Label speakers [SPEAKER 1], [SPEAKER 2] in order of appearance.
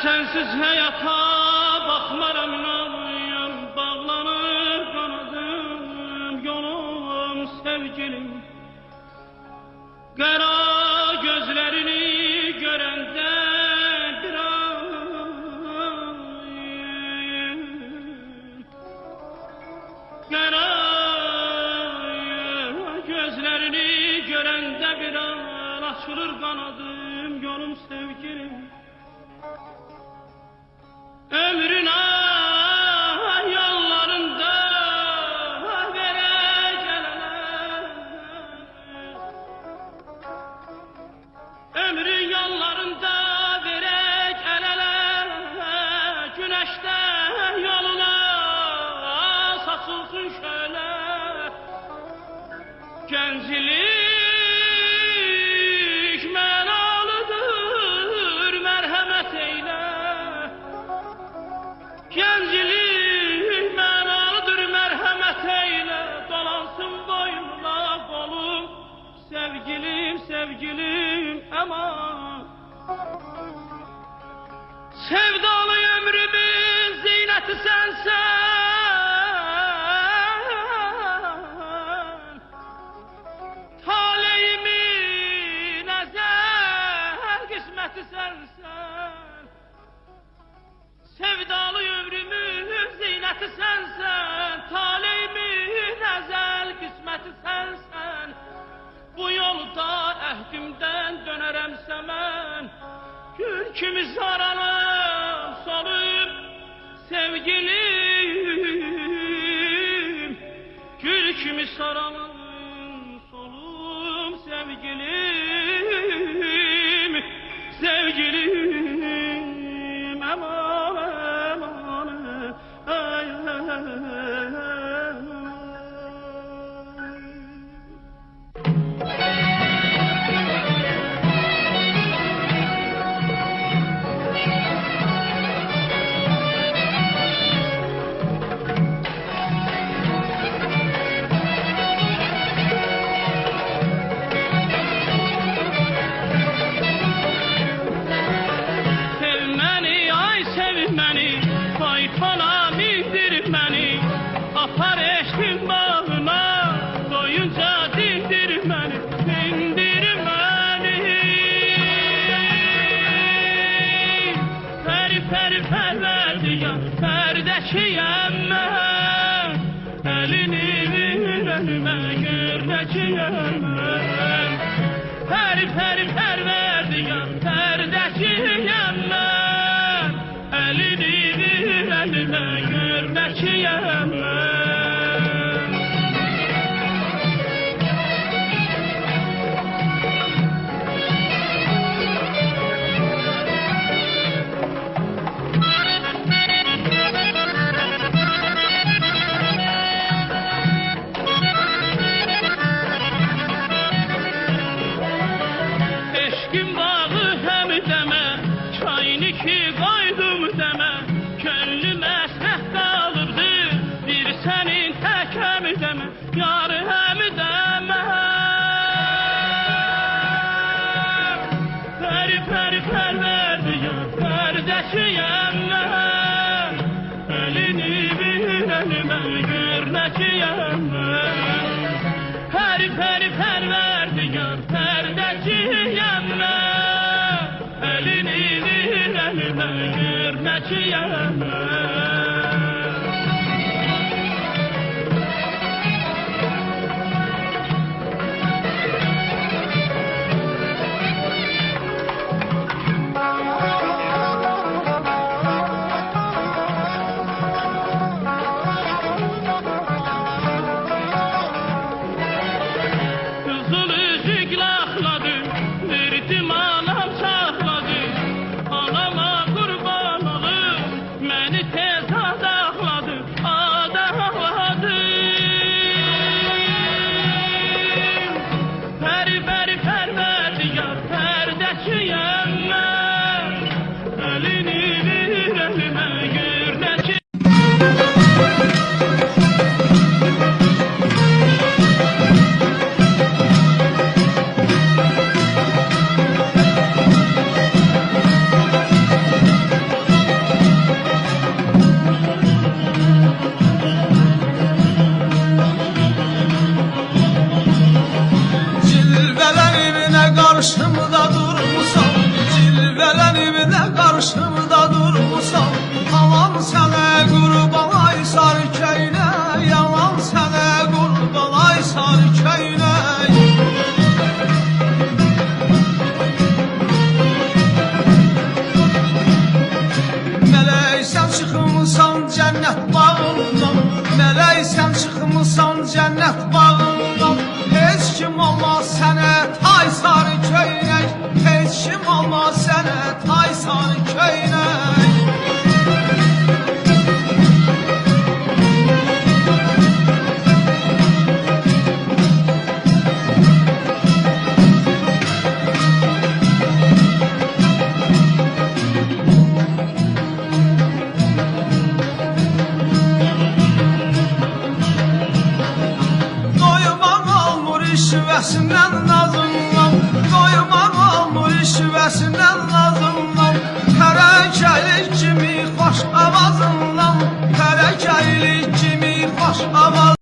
[SPEAKER 1] sensiz hayata bakmaram inanıyorum. Bağlanır kanadım yolum sevgilim. Qara gözlerini görəndə bir an, qara gözlerini görəndə bir an açılır qanadım yolum sevgilim. Ömrün yollarında verək ələlər, ömrün yollarında verək ələlər, güneşte yoluna saçılsın şöyle. Gənclik mənalıdır, mərhəmət eyle. Gənclik mənalıdır, mərhəmət eylə. Dolansın boynuna qolum, sevgilim, sevgilim, aman. Sevdalı ömrümün zinəti sənsən, taleyimin əzəl qisməti sənsən. Sevdalı ömrümün zinəti sənsən, taleyimin əzəl qisməti sənsən. Bu yolda əhdimdən dönərəmsə mən, gül kimi saralım, solum sevgilim. Gül kimi saralım, solum sevgilim. Sevgilim, aman. Apar eşkin bağına, doyunca dindir məni, dindir məni. Pəri pəri pərverdigan, pərdəkiyəm mən. Əlini ver əlimə, gördəkiyəm mən. Pəri pəri pərverdigan, pərdəkiyəm mən. Əlini ver əlimə, gördəkiyəm mən. Eşkim bağı həm demə, çayını ki qoydum demə. Könlüm əsrət qalıbdı, bir sənin tək həm demə, yarı həm demə. Pəri pəri pərverdigan, pərdəkiyəm mən. Əlini ver əlimə, görnəkiyəm mən. Pəri pəri pərverdigan, pərdəkiyəm mən. Əlini ver əlimə, görnəkiyəm mən.
[SPEAKER 2] cennet bağından. Heç kim olmaz sənə tay sarı köynək, heç kim olmaz sənə tay sarı köynək. İşvəsindən nazımdan, doymam olmur işvəsindən nazımdan. Tərəkəlik kimi xoş avazından, tərəkəlik kimi xoş avaz.